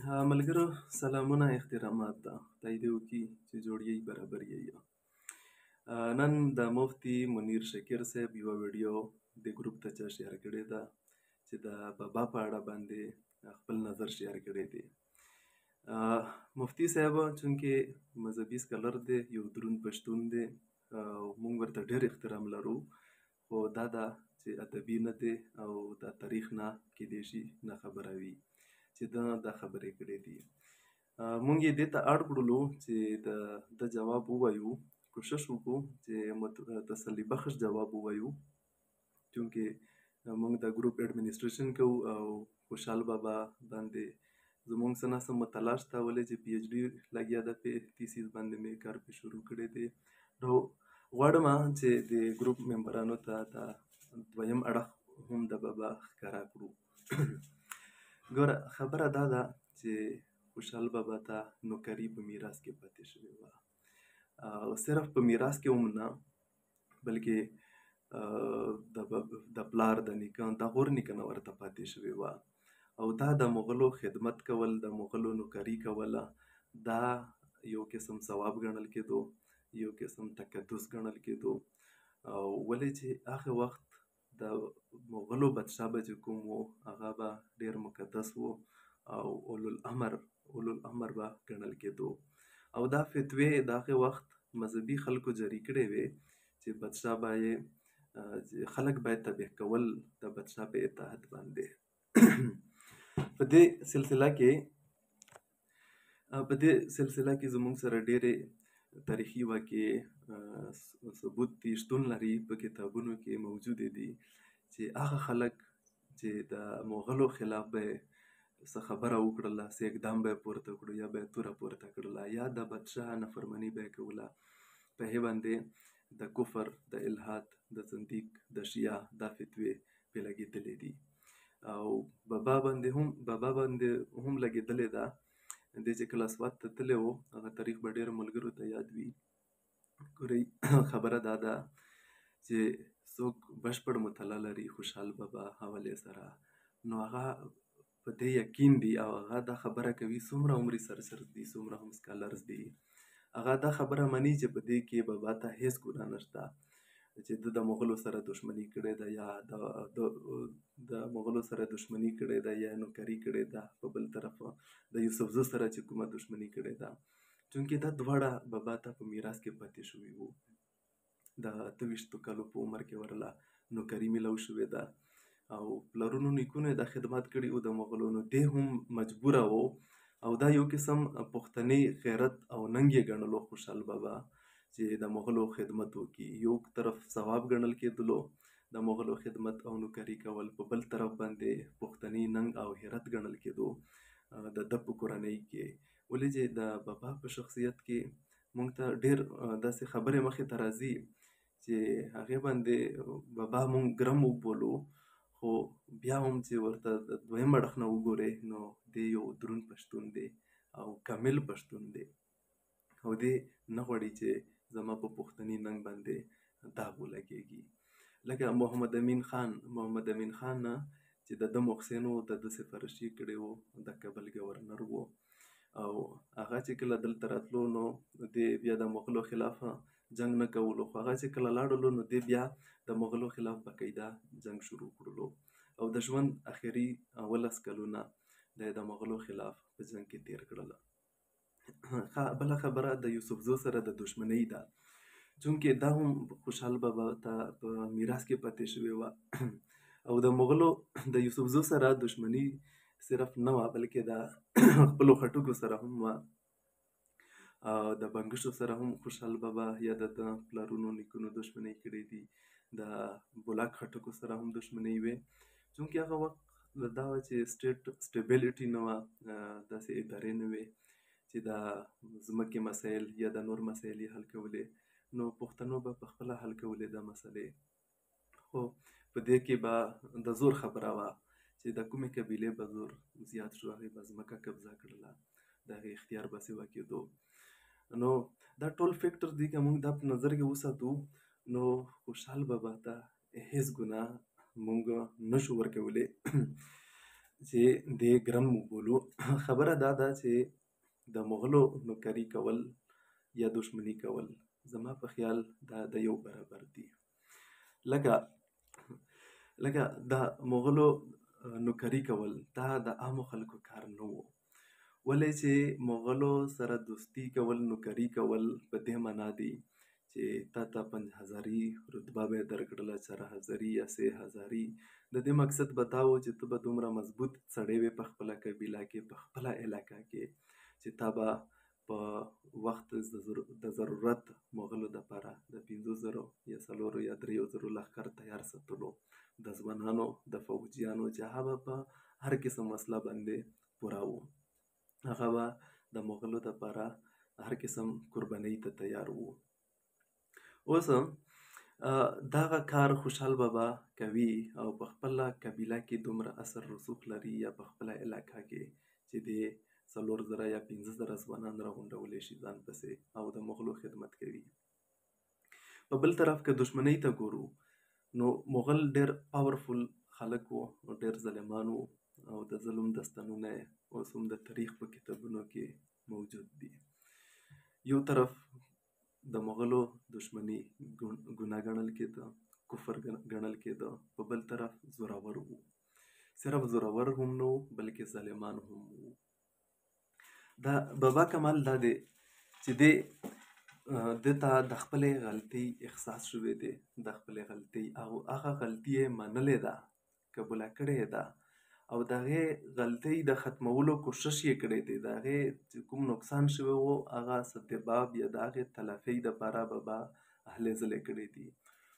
ها ملګرو سلامونه احترامات ده خدای دې وکړي چې جوړ یې برابر یې نن د مفتي منیر شکیر صاحب یو ویډیو د ګروپ ته چا شیر کړې ده چې د بابا په اړه باندې خپل نظر شیر کړی دی. مفتی صاحب چونکې مذهبي سکالر دی، یو دروند پښتون دی او موږ ورته ډېر احترام لرو، خو دا ده چې ادبي نه دی او د تاریخ نه کیدای شي نه خبره وي چې ده دا خبرې کړې دي. مونږ یې دې ته اړ کړلو چې د جواب ووایو، کوشش وکړو چې تسلی بخش جواب ووایو، چونکې مونږ د ګروپ اډمنسټریشن کوو او خوشحال بابا باندې زمونږ څه نه څه مطالعه شته، ولې چې پی ایچ ډي لګیا ده په تیسیس باندې مې کار پې شروع کړی دی. نو غواړم چې د ګروپ ممبرانو ته دا دویم اړخ هم د بابا ښکاره کړو. ګوره خبره دا ده چې خوشحال بابا ته نوکري په میراث کې پاتې شوې وه، او صرف په میراث کې هم نه بلکې د پلار د نیکه د غور نیکه نه ورته پاتې شوې وه، او دا د مغلو خدمت کول، د مغلو نوکري کوله، دا یو قسم ثواب ګڼل کېدو، یو قسم تقدس ګڼل کېدو. او ولې چې هغه وخت د مغلو بادشاه به چې کوم و هغه به ډېر مقدس و او اولوالامر به ګڼل کېدو، او دا فتوې د هغه وخت مذهبي خلکو جاری کړې وې چې بادشاه باید خلک باید تبع کول د بادشاه په اطاعت باندې. په دې سلسله کې زموږ سره ډېرې تاریخي واقعې ثبوت دي، شتون لري، په کتابونو کې موجودې دي چې هغه خلک چې د مغلو خلاف به څه خبره وکړله، څه اقدام به یې پورته کړو یا به یې توره پورته کړله یا د بادشاه نافرماني به یې کوله، په هغې باندې د کفر، د الحاد، د زندیق، د شیعه دا فتوې پرې لګېدلې دي، او بابا باندې هم لګېدلې ده. دی چې کله سوات ته تللی و هغه تاریخ به ډېرو ملګرو ته یاد وي. ګورئ خبره دا ده چې څوک بشپړ مطالعه لري خوشحال بابا حوالې سره، نو هغه په دې یقین دي او هغه دا خبره کوي، څومره عمري سرسر دي، څومره هم سکالرز دي، هغه دا خبره مني چې په دې کې بابا ته هیڅ ګناه نشته چې د مغلو سره دښمني کړې ده یا د مغلو سره دښمني کړې ده یا نوکري کړې ده، په بل طرف د یوسفزو سره چې کومه دښمني کړې ده، چونکې دا دواړه بابا ته په میراث کې پاتې شوي وو. د 28 کالو په عمر کې ورله نوکري میلاو شوې ده او پلرونو نیکونو یې دا خدمت کړي وو د مغلونو، دی هم مجبوره و او دا یو قسم پښتني غیرت او ننګ یې ګڼلو خوشحال بابا چې د مغلو خدمت وکړي. یو طرف ثواب ګڼل کېدلو د مغلو خدمت او نوکري کول، په بل طرف باندې پښتني ننګ او غیرت ګڼل کېدو د ده په کورنۍ کې. ولې چې د بابا په شخصیت کې موږ ته ډېر داسې خبرې مخې ته راځي چې هغې باندې بابا موږ ګرم وبولو، خو بیا هم چې ورته د دویم اړخ نه وګورئ نو دی یو دروند پښتون دی او کامل پښتون دی او دی نه غواړي چې زما په پښتني ننګ باندې داغ ولګېږي. لکه محمد امین خان نه چې د ده محسن و، د ده سفارشي کړی و، د کابل ګورنر و، او هغه چې کله دلته راتلو نو دی بیا د مغلو خلاف جنگ نه کولو، خو هغه چې کله لاړلو نو دی بیا د مغلو خلاف باقاعده جنگ شروع کړلو او د ژوند اخري 11 کلونه د مغلو خلاف په جنگ کې تیر کړله. بله خبره د یوسفزو سره د دښمنۍ ده، چونکې دا هم خوشحال بابا ته په میراث کې پاتې شوې وه او د مغلو د یوسفزو سره دښمني صرف نه وه بلکې د خپلو خټکو سره هم وه، د بنګشو سره هم خوشحال بابا یا د پلارونو نیکونو دښمنۍ کړې دي، د بولاک خټکو سره هم دښمنۍ وې، چونکې هغه وخت دا وه چې سټیټ سټیبیلیټي نه وه، داسې ادارې نه وې چې د ځمکې مسایل یا د نور مسایل یې حل کولې، نو پښتنو به په خپله حل کولې دا مسلې، خو په دې کې به د زور خبره وه چې د کومې قبیلې به زور زیات شو، هغې به ځمکه قبضه کړله، د هغې اختیار به سیوه کېدو. نو دا ټول فیکټر دی که موږ دا په نظر کې وساتو نو خوشحال بابا ته هیڅ ګناه موږ نشو ورکولی چې دې ګرم وبولو. خبره دا ده چې د مغلو نوکري کول یا دشمني کول زما په خیال دا د یو برابر دي. لکه د مغلو نوکري کول دا د عامو خلکو کار نه و، ولې چې مغلو سره دوستی کول نوکري کول په دې معنا دی چې تا ته 5000 رتبه به درکړله، 4000 یا 3000. د دې مقصد به دا و چې ته به دومره مضبوط سړی وې په خپله قبیله کې، په خپله علاقه کې، چې تا به په وخت د ضرورت مغلو دپاره د 5000 یا 4 یا 3000 لښکر تیار ساتلو، د ځوانانو د فوجیانو چې هغه په هر قسم وسله باندې پوره وو، هغه به د مغلو دپاره هر قسم قربانۍ ته تیار وو. اوس دغه کار خوشحال بابا کوي او په خپله قبیله کې دومره اثر رسوخ لري یا په خپله علاقه کې چې د 4000 یا 15000 ځوانان راغونډولی شي ځان پسې او د مغلو خدمت کوي. په بل طرف که دشمنۍ ته ګورو نو مغل ډېر پاورفل خلک وو، ډېر ظالمان وو او د ظلم داستانونه اوس هم د تاریخ په کتابونو کې موجود دي. یو طرف د مغلو دشمنی ګناه ګڼل کېده، کفر ګڼل کېده، په بل طرف زورور وو. صرف زورور هم نه وو بلکې ظالمان هم وو. دا بابا کمال دا دی چې د ته د خپلې غلطۍ احساس شوی دی، د خپلې غلطۍ او هغه غلطي یې منلې ده، قبوله کړې ده او د هغې غلطۍ د ختمولو کوشش یې کړی دی. د هغې چې کوم نقصان شوی و هغه سدباب یا د هغې تلافۍ دپاره بابا هلې ځلې کړې دي.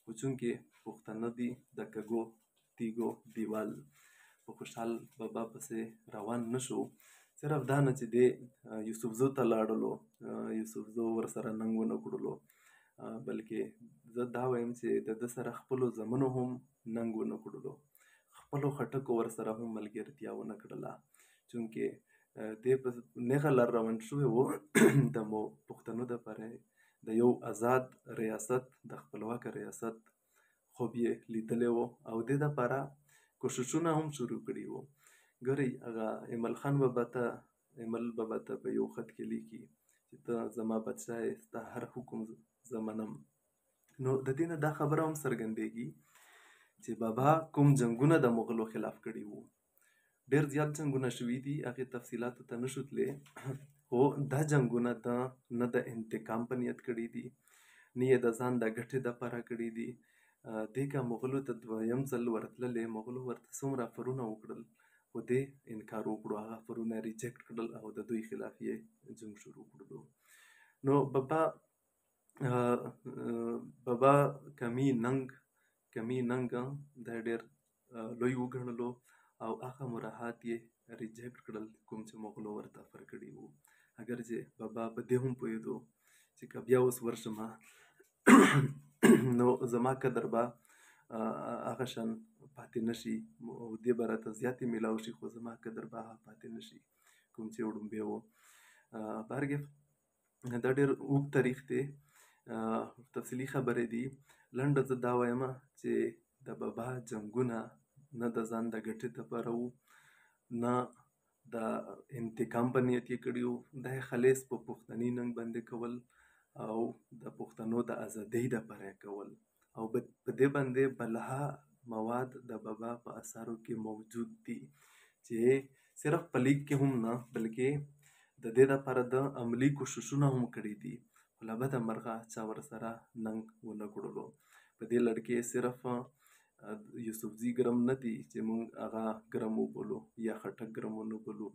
خو چونکې پښتانه دي د کږو تیږو دیوال، په خوشحال بابا پسې روان نه شو. صرف دا نه چې دی یوسفزو ته لاړلو، یوسفزو ورسره ننګ ونه کړلو، بلکې زه دا وایم چې د ده سره خپلو زامنو هم ننګ ونه کړلو، خپلو خټکو ورسره هم ملګرتیا ونه کړله، چونکې دی په نیغه لار روان شوی و د پښتنو دپاره د یو آزاد ریاست، د خپلواکه ریاست خوب یې لیدلی و او دې دپاره کوششونه هم شروع کړي وو. ګورئ هغه ایمل خان بابا ته په یو خط کې لیکي چې ته زما بادشاه یې، ستا هر حکم زه منم. نو د دې نه دا خبره هم څرګندېږي چې بابا کوم جنګونه د مغلو خلاف کړي وو. ډېر زیات جنګونه شوي دي، هغې تفصیلاتو ته نشو تللی، خو دا جنګونه نه د انتقام په نیت کړي دي، نه یې د ځان د ګټې دپاره کړي دي. دې که مغلو ته دویم ځل ورتللی، مغلو ورته څومره افرونه وکړل خو دې انکار وکړو، هغه افرونه ریجکټ کړل او د دوی خلاف یې جنګ شروع کړلو. نو بابا کمی ننګ دا ډېر لوی وګڼلو او هغه مراحات یې ریجکټ کړل کوم چې مغلو ورته افر کړي وو. اگر چې بابا په دې هم پوهېدو چې که بیا اوس ورشمه نو زما قدر به هغه شان پاتې نشي او دې به راته زیاتې میلاو شي، خو زما قدر به هغه پاتې نشي کوم چې وړومبی و. بهرکیف دا ډېر اوږد تاریخ دی، تفصیلي خبرې دي. لنډه زه دا وایم چې د بابا جنګونه نه د ځان د ګټې دپاره وو، نه د انتقام په نیت یې کړي وو، دا یې خالص په پښتني ننګ باندې کول او د پښتنو د ازادۍ دپاره یې کول. او په دې باندې بلها مواد د بابا په اثارو کې موجود دي چې صرف په لیک کې هم نه بلکې د دې دپاره د عملي کوششونه هم کړي دي، خو له بده مرغه چا ورسره ننګ ونه کړلو. په دې لړ کې صرف یوسفزي ګرم نه دي چې موږ هغه ګرم وبولو یا خټک ګرم ونه بولو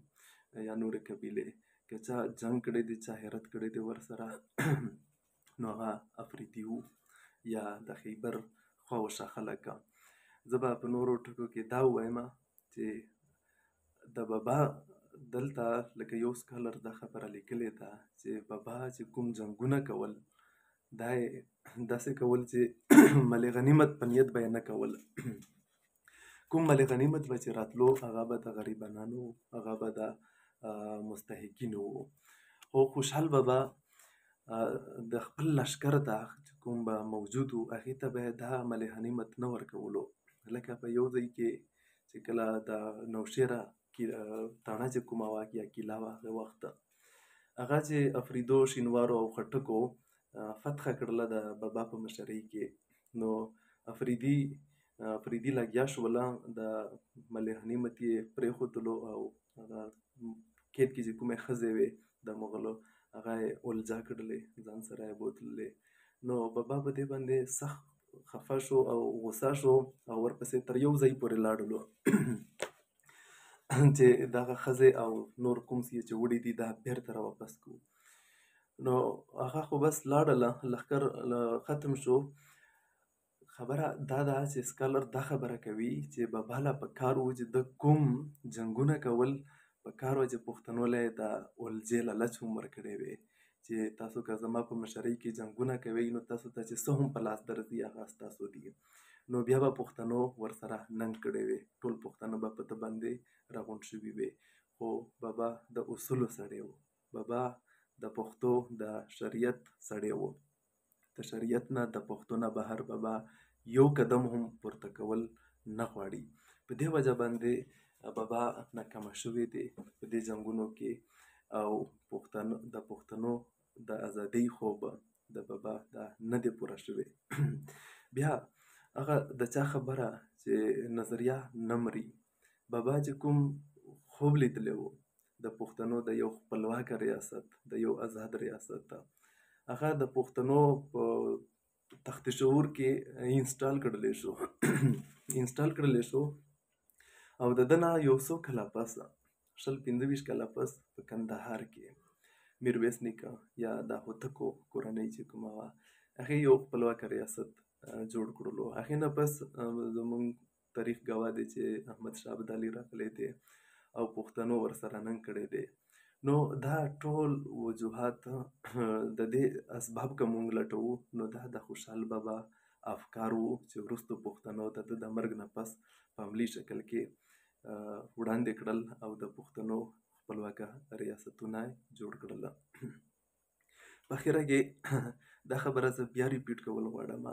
یا نورې قبیلې، که چا جنګ کړی دی، چا حیرت کړی دی ورسره نو هغه افریدي وو یا د خیبر خواوشا خلک. زه به په نورو ټکو کې دا ووایم چې د بابا دلته لکه یو سکالر دا خبره لیکلې ده چې بابا چې کوم جنګونه کول دا یې داسې کول چې مال غنیمت په نیت به یې نه کول. کوم مال غنیمت به چې راتلو هغه به د غریبانانو، هغه به د مستحقینو وو. خو خوشحال بابا د خپل لښکر ته کوم به موجود و هغې ته به یې دا مال غنیمت نه ورکولو. لکه په یو ځای کې چې چې کله د نوشیره تاڼه چې کومه وه یا کیله وه هغه وخت هغه چې افریدو شینوارو او خټکو فتح کړله د بابا په مشرۍ کې. نو افریدي لګیا شوله د ملحني متي یې پرېښودلو او هغه کیت کې چې کومې ښځې وې د مغلو هغه یې اولجا کړلې ځان سره یې بوتللې. نو بابا په دې باندې سخت خفه شو او غوسه شو او ورپسې تر یو ځای پورې لاړلو چې دغه ښځې او نور کوم څه چې وړي دي دا بیرته را واپس کړو. نو هغه خو بس لاړله، لښکر ختم شو. خبره دا ده چې سکالر دا خبره کوي چې بابا له په کار و چې د کوم جنګونه کول په کار و چې پښتنو له د اولجې لالچ هم ورکړی وی چې تاسو که زما په مشرۍ کې جنګونه کوئ نو تاسو ته چې څه هم په لاس درځي هغه ستاسو دي. نو بیا به پښتنو ورسره ننګ کړی وی، ټول پښتانه به په ده باندې راغونډ شوي وي. خو بابا د اصولو سړی و، بابا د پښتو د شریعت سړی و. د شریعت نه د پښتو نه بهر بابا یو قدم هم پورته کول نه غواړي. په دې وجه باندې بابا ناکامه شوی دی په دې جنګونو کې او د پښتنو د ازادۍ خوب د بابا دا نه دی پوره شوی. بیا هغه د چا خبره چې نظریه نه مري. بابا چې کوم خوب لیدلی و د پښتنو د یو خپلواک ریاست، د یو آزاد ریاست، هغه د پښتنو په تخت شعور کې انسټال کړلی شو او د ده نه یو څو کاله پس 25 کاله پس په کندهار کې میرویس نیکه یا د هوتکو کورنۍ چې کومه وه هغې یو خپلواک ریاست جوړ کړلو. هغې نه پس زموږ تاریخ ګواه دی چې احمدشاه ابدالي راغلی دی او پښتنو ورسره ننګ کړی دی. نو دا ټول وجوهات د دې اسباب که موږ لټوو نو دا د خوشحال بابا افکار وو چې وروستو پښتنو ته د مرګ نه پس په عملي شکل کې وړاندې کړل او د پښتنو خپلواکه ریاستونه جوړ کړل. په اخره کې دا خبره زه بیا ریپیټ کول غواړم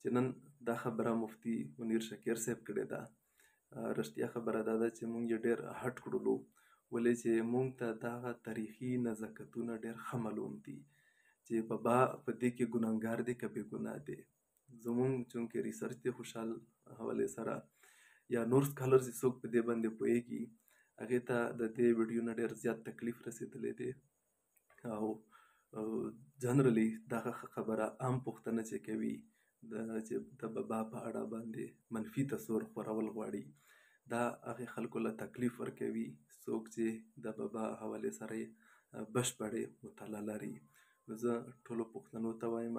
چې نن دا خبره مفتي منیر شکیر صاحب کړې ده. رښتیا خبره دا ده چې موږ یې ډېر هټ کړلو، ولې چې موږ ته دغه تاریخي نزاکتونه ډېر ښه معلوم دي چې بابا په دې کې ګناهګار دی که بې ګناه دی. زموږ چونکې ریسرچ دی خوشحال حوالې سره یا نور سکالرز چې څوک په دې باندې پوهېږي هغې ته د دې ویډیو نه ډېر زیات تکلیف رسېدلی دی او جنرالي دغه خبره عام پوښتنه چې کوي چې د بابا په اړه باندې منفي تصور خورول غواړي دا هغې خلکو له تکلیف ورکوي څوک چې د بابا حوالې سره بشپړې مطالعه لري. نو زه ټولو پښتنو ته وایم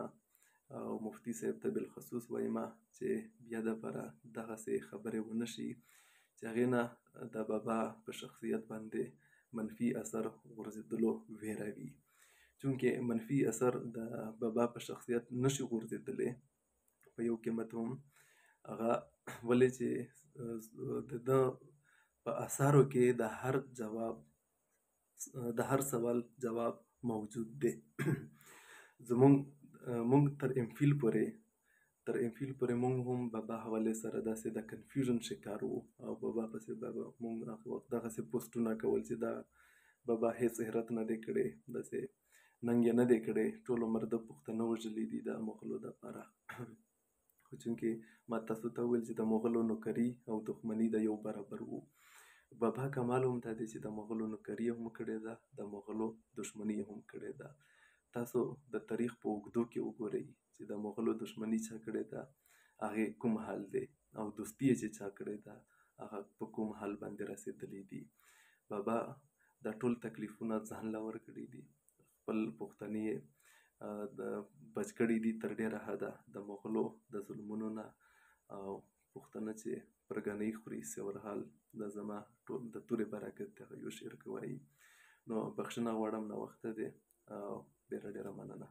او مفتي صاحب ته بالخصوص وایم چې بیا دپاره دغسې خبرې ونه شي چې هغې نه د بابا په شخصیت باندې منفي اثر غورځېدلو ویره وي. چونکې منفي اثر د بابا په شخصیت نشي غورځېدلی په یو قیمت هم هغه ولې چې د ده په اثارو کې د هر سوال جواب موجود دی. موږ تر امفیل پورې موږ هم بابا حوالې سره داسې د کنفیوژن شکار وو او بابا پسې موږ هغه وخت دغسې پوسټونه کول چې دا بابا هېڅ هرت نه دی کړی، داسې ننګ یې نه دی کړی، ټول عمر د پښتنه وژلي دي د مغلو دپاره. خو چونکې ما تاسو ته وویل چې د مغلو نوکري او دښمني د یو برابر وو. بابا کمال هم دا دی چې د مغلو نوکري هم کړې ده، د مغلو دښمني هم کړې ده. تاسو د تاریخ په اوږدو کې وګورئ چې د مغلو دښمني چا کړې ده هغې کوم حال دی او دوستي یې چې چا کړې ده هغه په کوم حال باندې رسېدلی دي. بابا دا ټول تکلیفونه ځان له ورکړي دي، خپل پښتني یې بچ کړي دي تر ډېره حده د مغلو د ظلمونو نه او پښتانه چې پرګنۍ خوري سیورحال دا زما ټول د تورې برکت دی. هغه یو شعر کې وایي. نو بخښنه غواړم ناوخته دی او ډېره مننه.